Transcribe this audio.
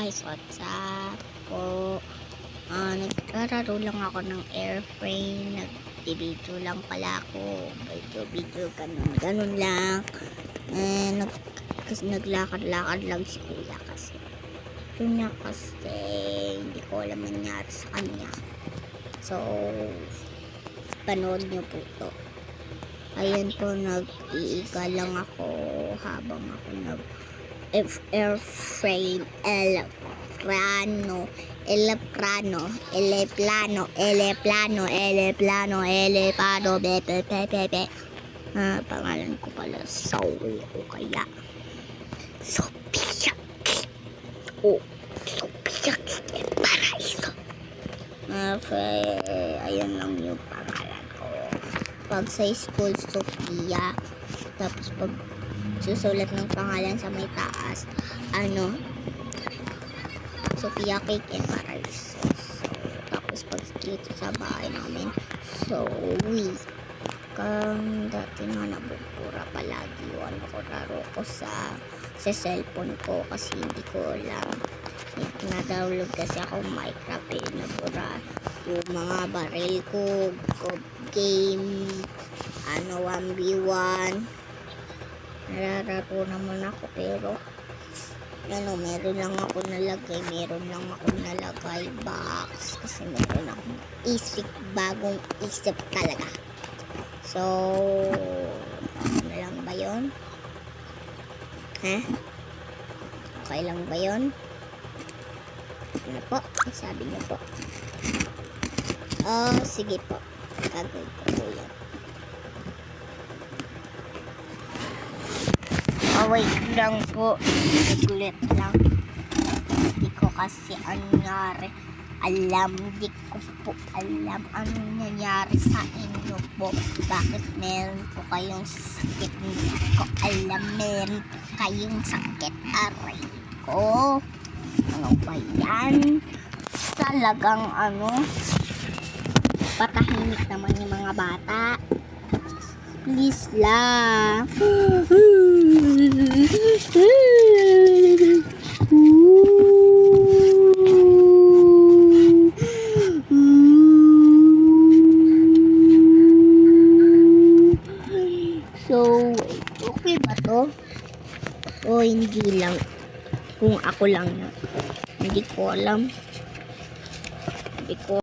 guys, what's up po? Nagkararo lang ako ng airplane. Nag-video lang pala ako. Video, ganun lang. Kasi naglakad-lakad lang si kuya kasi. Kasi hindi ko alam nangyari sa kanya. So, panood niyo po to. Ayan po, nag-iiga lang ako habang ako airplane bebe. Pangalan ko pala Saul o kaya Sophia Sophia Paraiso. Ayan lang yung pangalan ko. Pag sa school, Sophia. Tapos pag susulat ng pangalan sa may taas, Sophia Cake and Paraiso. Tapos pag dito sa bahay namin, dati na nabubura palagi yung laro ko sa cellphone ko kasi hindi ko lang na-download kasi ako Minecraft nabura yung mga baril ko game 1v1 narararo naman ako pero meron lang ako nalagay box kasi meron akong bagong isip talaga. So, ano lang ba yun? Okay lang ba yun? Ano po? Sabi niyo po. Sige po. Gagawin ko po yan. Wait lang po. Ulit lang. Hindi ko kasi hindi ko po alam anong nangyari sa inyo po. Bakit meron po kayong sakit? Hindi ko alam meron po kayong sakit. Aray ko. Ano ba yan? Talagang patahimik naman yung mga bata. Please lang. So, okay ba to? O hindi lang? Kung ako lang na. Hindi ko alam. Hindi ko